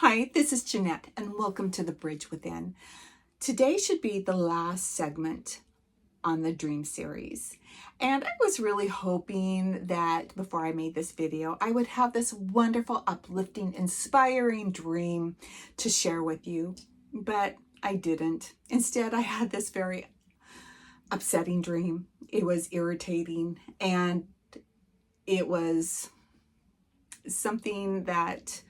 Hi, this is Jeanette, and welcome to The Bridge Within. Today should be the last segment on the dream series. And I was really hoping that before I made this video, I would have this wonderful, uplifting, inspiring dream to share with you, but I didn't. Instead, I had this very upsetting dream. It was irritating, and it was something that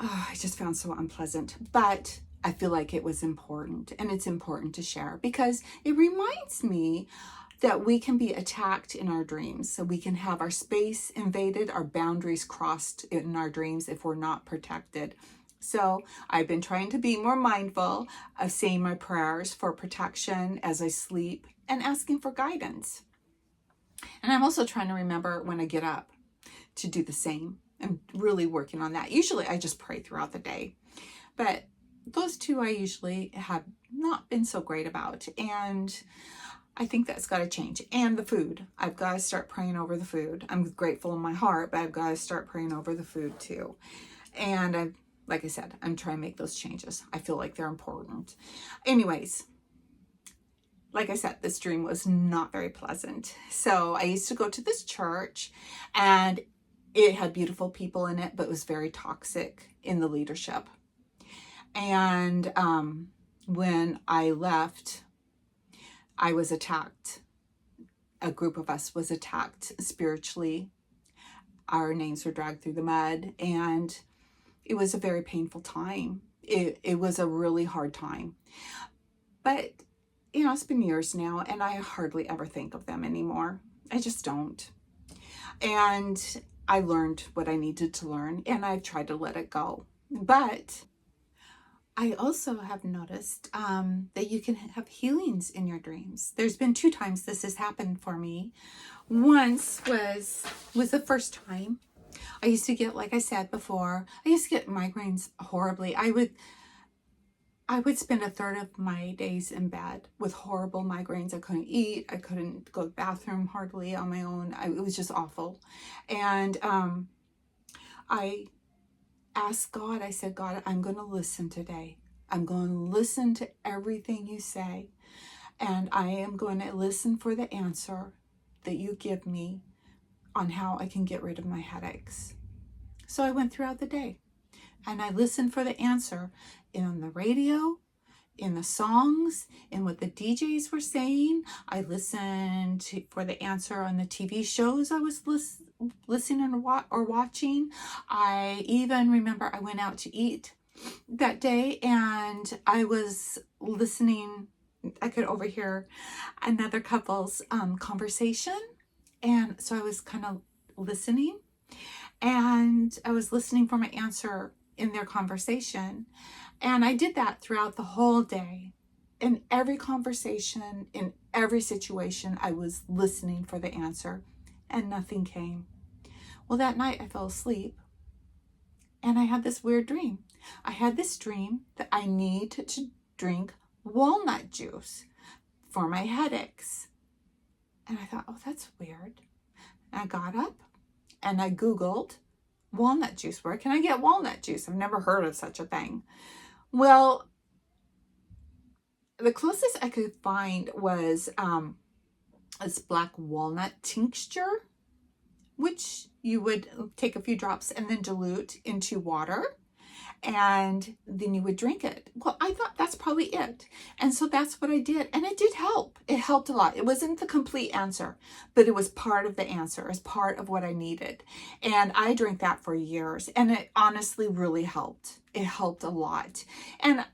I just found so unpleasant, but I feel like it was important, and it's important to share because it reminds me that we can be attacked in our dreams. So we can have our space invaded, our boundaries crossed in our dreams if we're not protected. So I've been trying to be more mindful of saying my prayers for protection as I sleep and asking for guidance. And I'm also trying to remember when I get up to do the same. I'm really working on that. Usually I just pray throughout the day, but those two I usually have not been so great about. And I think that's got to change. And the food, I've got to start praying over the food. I'm grateful in my heart, but I've got to start praying over the food too. And like I said, I'm trying to make those changes. I feel like they're important. Anyways, like I said, this dream was not very pleasant. So I used to go to this church, and it had beautiful people in it, but it was very toxic in the leadership. And when I left, I was attacked. A group of us was attacked spiritually. Our names were dragged through the mud, and it was a very painful time. It was a really hard time. But, you know, it's been years now, and I hardly ever think of them anymore. I just don't. And I learned what I needed to learn, and I've tried to let it go. But I also have noticed that you can have healings in your dreams. There's been 2 times this has happened for me. Once was the first time. I used to get, like I said before, I used to get migraines horribly. I would spend a third of my days in bed with horrible migraines. I couldn't eat. I couldn't go to the bathroom hardly on my own. It was just awful. And I asked God, I said, God, I'm going to listen today. I'm going to listen to everything you say. And I am going to listen for the answer that you give me on how I can get rid of my headaches. So I went throughout the day, and I listened for the answer on the radio, in the songs, in what the DJs were saying. I listened for the answer on the TV shows I was listening or watching. I even remember I went out to eat that day, and I was listening. I could overhear another couple's conversation, and so I was kind of listening, and I was listening for my answer in their conversation. And I did that throughout the whole day. In every conversation, in every situation, I was listening for the answer, and nothing came. Well, that night I fell asleep, and I had this weird dream. I had this dream that I need to drink walnut juice for my headaches. And I thought, oh, that's weird. And I got up and I Googled walnut juice. Where can I get walnut juice? I've never heard of such a thing. Well, the closest I could find was this black walnut tincture, which you would take a few drops and then dilute into water, and then you would drink it. Well, I thought that's probably it. And so that's what I did. And it did help. It helped a lot. It wasn't the complete answer, but it was part of the answer. It was part of what I needed. And I drank that for years, and it honestly really helped. It helped a lot. And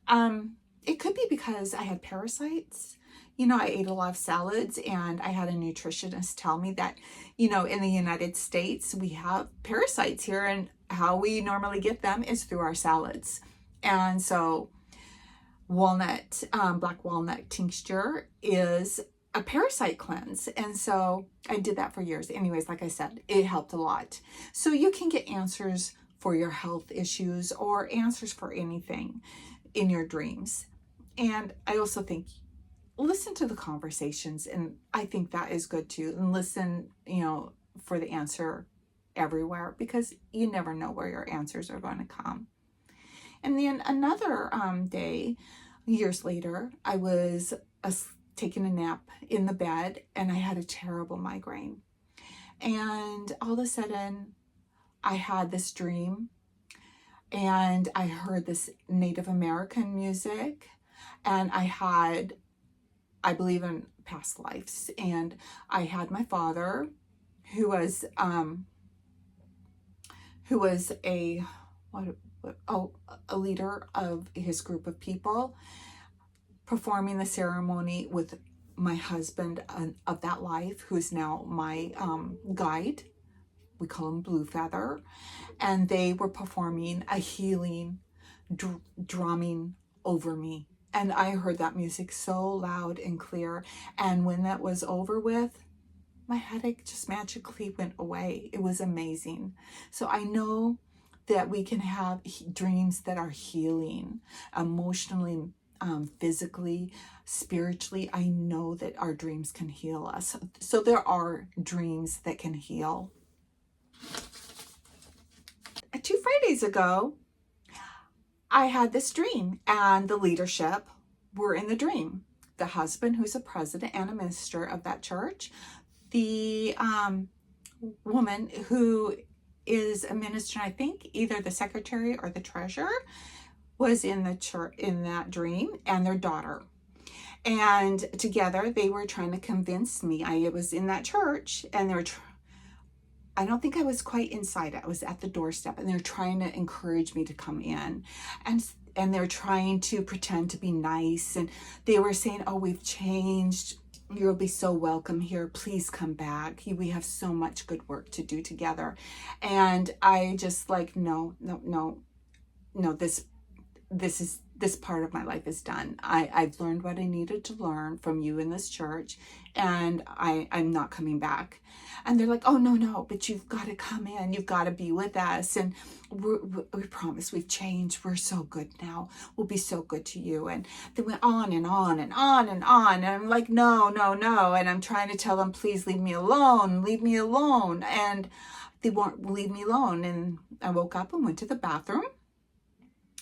it could be because I had parasites. You know, I ate a lot of salads, and I had a nutritionist tell me that, you know, in the United States, we have parasites here, and how we normally get them is through our salads. And so walnut, black walnut tincture is a parasite cleanse. And so I did that for years. Anyways, like I said, it helped a lot. So you can get answers for your health issues or answers for anything in your dreams. And I also think listen to the conversations, and I think that is good too. And listen, you know, for the answer everywhere, because you never know where your answers are going to come. And then another day, years later, I was taking a nap in the bed, and I had a terrible migraine. And all of a sudden, I had this dream, and I heard this Native American music, and I believe in past lives, and I had my father, who was a leader of his group of people, performing the ceremony with my husband of that life, who's now my guide. We call him Blue Feather. And they were performing a healing drumming over me. And I heard that music so loud and clear. And when that was over with, my headache just magically went away. It was amazing. So I know that we can have dreams that are healing, emotionally, physically, spiritually. I know that our dreams can heal us. So there are dreams that can heal. 2 Fridays ago, I had this dream, and the leadership were in the dream. The husband, who's a president and a minister of that church, the woman who is a minister, I think either the secretary or the treasurer, was in the church in that dream, and their daughter. And together they were trying to convince me. I was in that church, and they were I don't think I was quite inside. I was at the doorstep, and they're trying to encourage me to come in. And they're trying to pretend to be nice. And they were saying, oh, we've changed. You'll be so welcome here. Please come back. We have so much good work to do together. And I just like, no, this part of my life is done. I've learned what I needed to learn from you in this church, and I'm not coming back. And they're like, oh, no, but you've got to come in. You've got to be with us. And we promise we've changed. We're so good now. We'll be so good to you. And they went on and on and on and on. And I'm like, no. And I'm trying to tell them, please leave me alone. Leave me alone. And they won't leave me alone. And I woke up and went to the bathroom,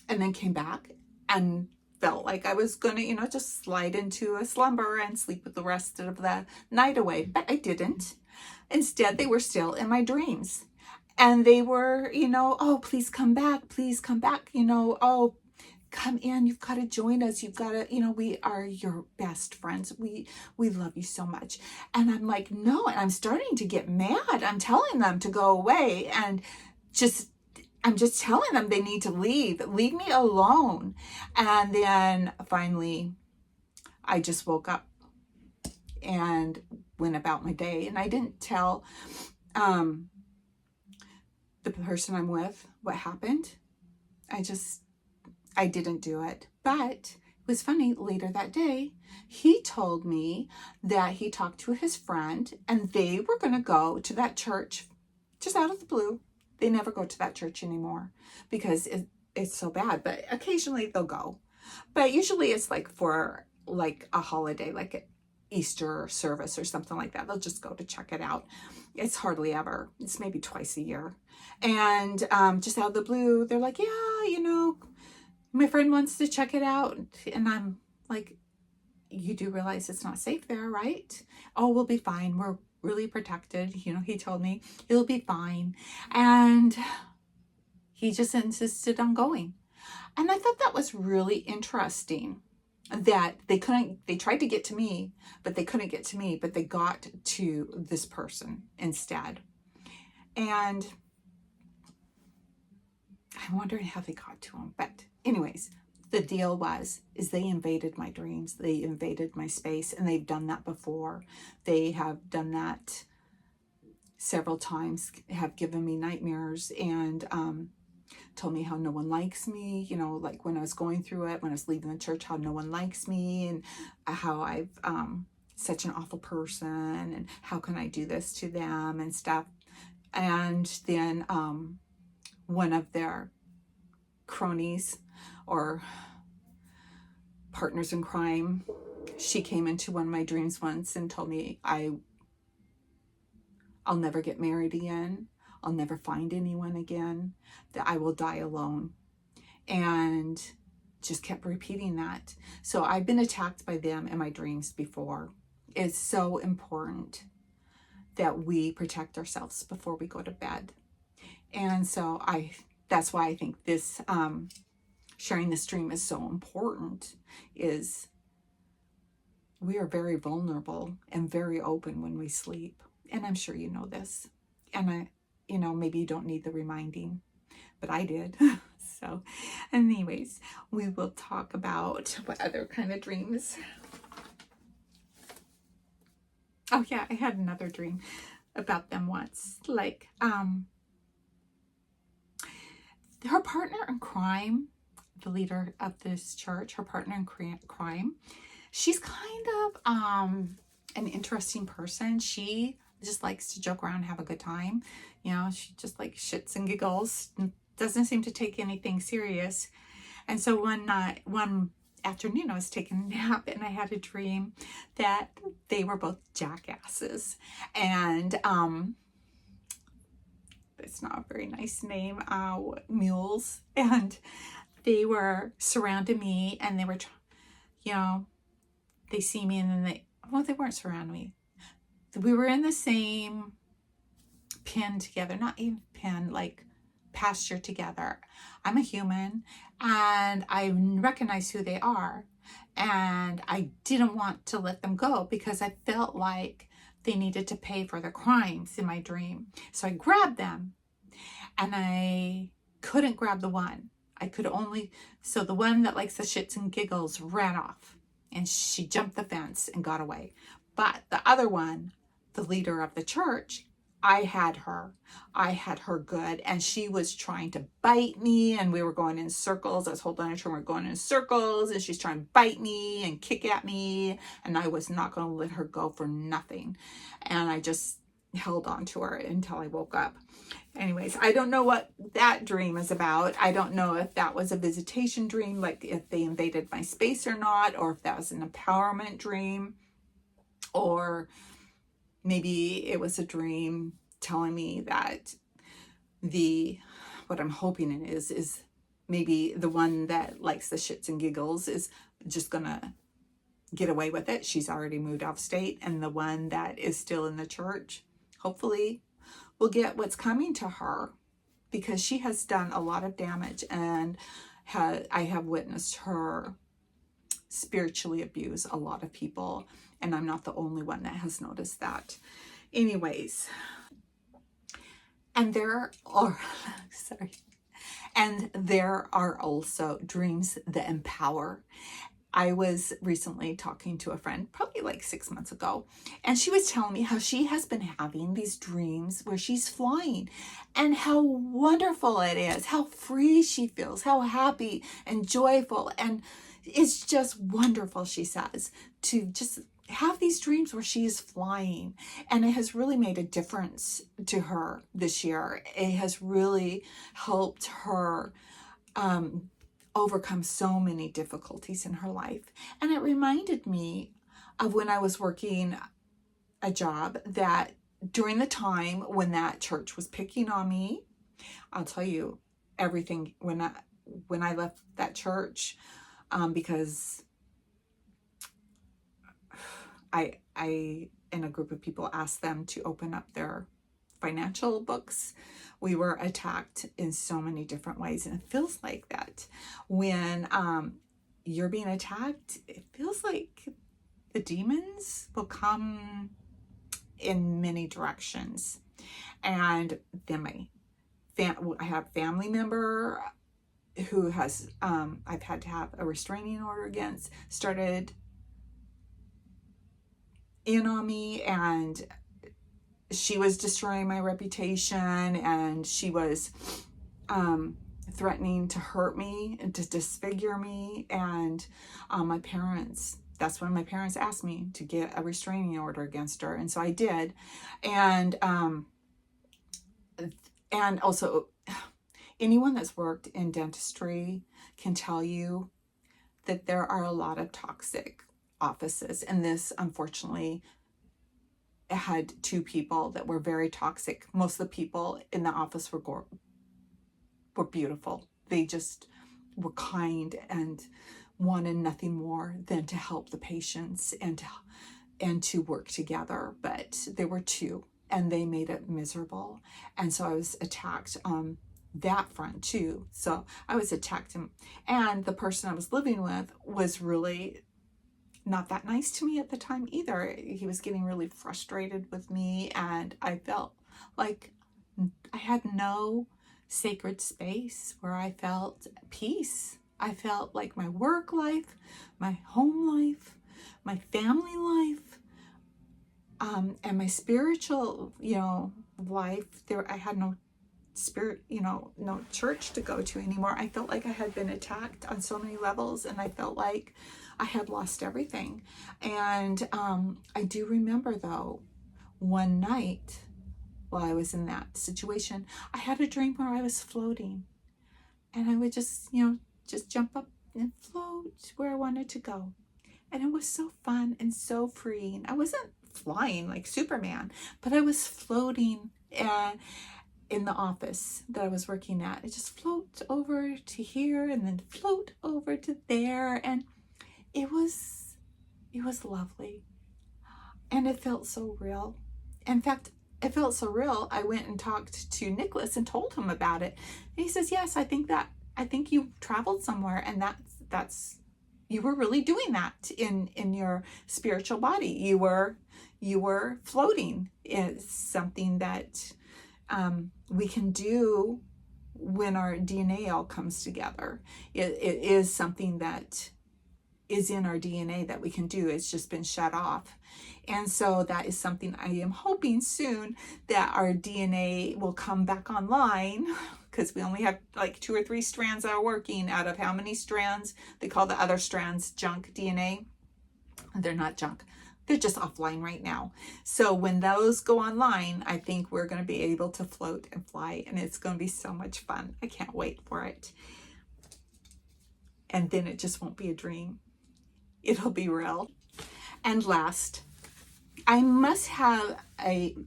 and then came back and felt like I was going to, just slide into a slumber and sleep with the rest of the night away. But I didn't. Instead, they were still in my dreams. And they were, oh, please come back. Please come back. Oh, come in. You've got to join us. You've got to, we are your best friends. We love you so much. And I'm like, no. And I'm starting to get mad. I'm telling them to go away, and I'm just telling them they need to leave me alone. And then finally, I just woke up and went about my day. And I didn't tell the person I'm with what happened. I didn't do it. But it was funny, later that day, he told me that he talked to his friend, and they were going to go to that church just out of the blue. They never go to that church anymore because it's so bad, but occasionally they'll go. But usually it's like for like a holiday, like an Easter service or something like that. They'll just go to check it out. It's hardly ever. It's maybe twice a year. And just out of the blue, they're like, yeah, my friend wants to check it out. And I'm like, you do realize it's not safe there, right? Oh, we'll be fine. We're really protected. He told me it'll be fine. And he just insisted on going. And I thought that was really interesting that they tried to get to me, but they couldn't get to me, but they got to this person instead. And I'm wondering how they got to him. But anyways, the deal is they invaded my dreams. They invaded my space, and they've done that before. They have done that several times, have given me nightmares, and told me how no one likes me, like when I was going through it, when I was leaving the church, how no one likes me, and how I've such an awful person, and how can I do this to them and stuff. And then one of their cronies or partners in crime, she came into one of my dreams once and told me I'll never get married again. I'll never find anyone again, that I will die alone. And just kept repeating that. So I've been attacked by them in my dreams before. It's so important that we protect ourselves before we go to bed. And so that's why I think this sharing this dream is so important, is we are very vulnerable and very open when we sleep. And I'm sure you know this. And maybe you don't need the reminding, but I did. So anyways, we will talk about what other kind of dreams. Oh yeah, I had another dream about them once. Like, her partner in crime, the leader of this church, her partner in crime, she's kind of an interesting person. She just likes to joke around, have a good time. She just like shits and giggles, and doesn't seem to take anything serious. And so one afternoon I was taking a nap and I had a dream that they were both jackasses. And it's not a very nice name, mules. And they were surrounding me, and they were, they see me, and then they weren't surrounding me. We were in the same pen together, not even pen, like pasture together. I'm a human, and I recognize who they are, and I didn't want to let them go because I felt like they needed to pay for their crimes in my dream. So I grabbed them, and I couldn't grab the one. So the one that likes the shits and giggles ran off, and she jumped the fence and got away. But the other one, the leader of the church, I had her good, and she was trying to bite me, and we were going in circles. I was holding on to her, we were going in circles, and she's trying to bite me and kick at me, and I was not going to let her go for nothing. And I just held on to her until I woke up. Anyways, I don't know what that dream is about. I don't know if that was a visitation dream, like if they invaded my space or not, or if that was an empowerment dream, or maybe it was a dream telling me that what I'm hoping it is maybe the one that likes the shits and giggles is just gonna get away with it. She's already moved off state, and the one that is still in the church, hopefully, will get what's coming to her, because she has done a lot of damage, and I have witnessed her spiritually abuse a lot of people, and I'm not the only one that has noticed that. Anyways, and there are also dreams that empower. I was recently talking to a friend, probably like 6 months ago, and she was telling me how she has been having these dreams where she's flying, and how wonderful it is, how free she feels, how happy and joyful. And it's just wonderful, she says, to just have these dreams where she is flying. And it has really made a difference to her this year. It has really helped her overcome so many difficulties in her life. And it reminded me of when I was working a job, that during the time when that church was picking on me, I'll tell you everything when I left that church, because I and a group of people asked them to open up their financial books. We were attacked in so many different ways, and it feels like that when you're being attacked. It feels like the demons will come in many directions. And then I have a family member who has I've had to have a restraining order against, started in on me, and she was destroying my reputation, and she was threatening to hurt me and to disfigure me. And my parents, that's when my parents asked me to get a restraining order against her, and so I did. And also, anyone that's worked in dentistry can tell you that there are a lot of toxic offices, and this unfortunately had two people that were very toxic. Most of the people in the office were beautiful. They just were kind and wanted nothing more than to help the patients and to work together. But there were two, and they made it miserable. And so I was attacked on that front too. So I was attacked, and the person I was living with was really not that nice to me at the time either. He was getting really frustrated with me, and I felt like I had no sacred space where I felt peace. I felt like my work life, my home life, my family life, and my spiritual, life. I had no spirit, no church to go to anymore. I felt like I had been attacked on so many levels, and I felt like I had lost everything. And I do remember, though, one night while I was in that situation, I had a dream where I was floating, and I would just jump up and float where I wanted to go. And it was so fun and so freeing. I wasn't flying like Superman, but I was floating in the office that I was working at. I just float over to here and then float over to there, and it was lovely, and it felt so real. In fact, it felt so real, I went and talked to Nicholas and told him about it. And he says, yes, I think you traveled somewhere, and that's you were really doing that in your spiritual body. You were floating. It's something that we can do when our DNA all comes together. It is something that is in our DNA that we can do. It's just been shut off. And so that is something I am hoping soon that our DNA will come back online, because we only have like 2 or 3 strands that are working out of how many strands? They call the other strands junk DNA. They're not junk. They're just offline right now. So when those go online, I think we're going to be able to float and fly, and it's going to be so much fun. I can't wait for it. And then it just won't be a dream. It'll be real. And last, I must have a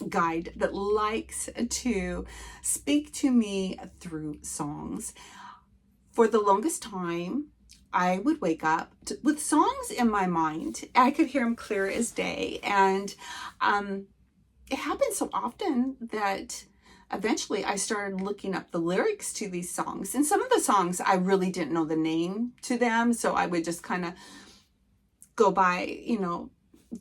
guide that likes to speak to me through songs. For the longest time, I would wake up with songs in my mind. I could hear them clear as day. And it happened so often that eventually I started looking up the lyrics to these songs. And some of the songs, I really didn't know the name to them. So I would just kind of go by,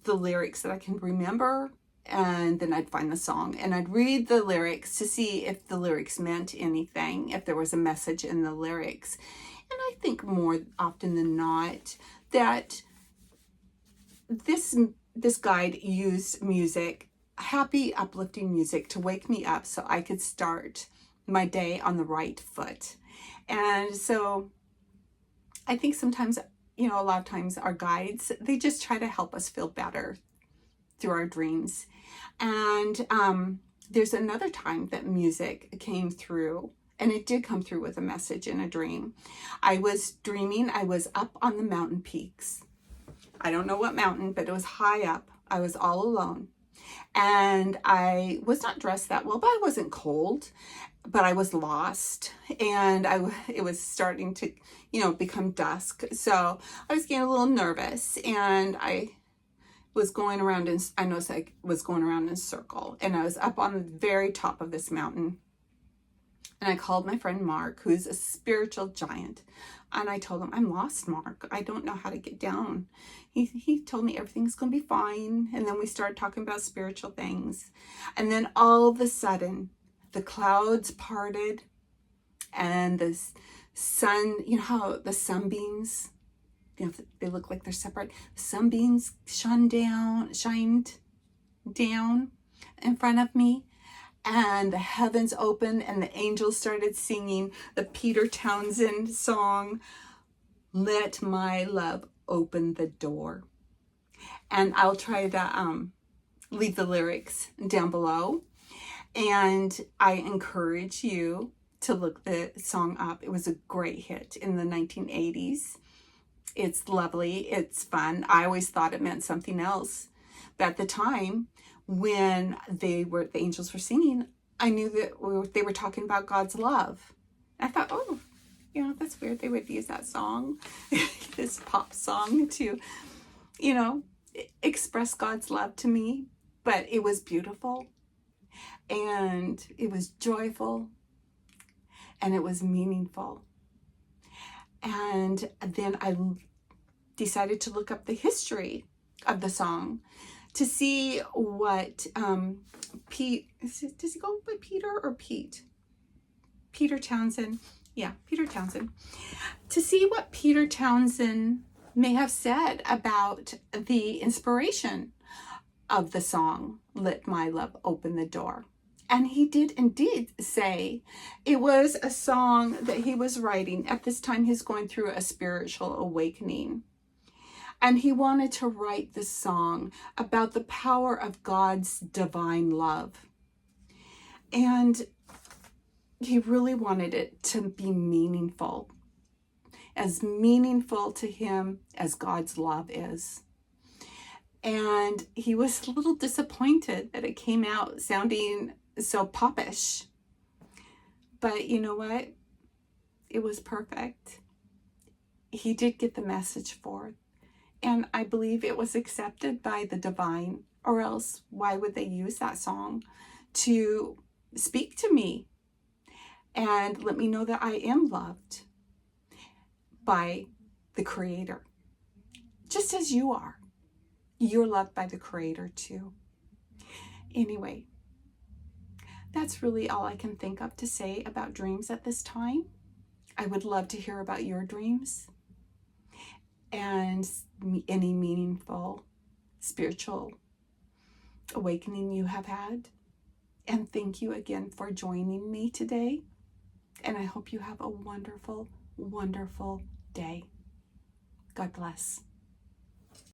the lyrics that I can remember. And then I'd find the song and I'd read the lyrics to see if the lyrics meant anything, if there was a message in the lyrics. And I think more often than not that this guide used music, happy, uplifting music, to wake me up so I could start my day on the right foot. And so I think sometimes, a lot of times our guides, they just try to help us feel better through our dreams. And there's another time that music came through, and it did come through with a message in a dream. I was dreaming I was up on the mountain peaks. I don't know what mountain, but it was high up. I was all alone. And I was not dressed that well, but I wasn't cold, but I was lost. And it was starting to, become dusk. So I was getting a little nervous, and I was going around in a circle, and I was up on the very top of this mountain. And I called my friend Mark, who's a spiritual giant, and I told him, I'm lost, Mark. I don't know how to get down. He told me everything's going to be fine. And then we started talking about spiritual things. And then all of a sudden, the clouds parted, and the sun, how the sunbeams, they look like they're separate. Sunbeams shined down in front of me, and the heavens opened, and the angels started singing the Peter Townsend song, Let My Love Open the Door. And I'll try to leave the lyrics down below. And I encourage you to look the song up. It was a great hit in the 1980s. It's lovely. It's fun. I always thought it meant something else, But at the time when the angels were singing, I knew that they were talking about God's love. I thought, oh, that's weird. They would use that song, this pop song, to, express God's love to me. But it was beautiful, and it was joyful, and it was meaningful. And then I decided to look up the history of the song to see what Pete, does he go by Peter or Pete? Peter Townsend. Yeah, Peter Townsend. To see what Peter Townsend may have said about the inspiration of the song, Let My Love Open the Door. And he did indeed say it was a song that he was writing. At this time, he's going through a spiritual awakening. And he wanted to write this song about the power of God's divine love. And he really wanted it to be meaningful, as meaningful to him as God's love is. And he was a little disappointed that it came out sounding so popish. But you know what? It was perfect. He did get the message forth. And I believe it was accepted by the divine, or else why would they use that song to speak to me and let me know that I am loved by the Creator, just as you are. You're loved by the Creator too. Anyway, that's really all I can think of to say about dreams at this time. I would love to hear about your dreams and any meaningful spiritual awakening you have had. And thank you again for joining me today. And I hope you have a wonderful, wonderful day. God bless.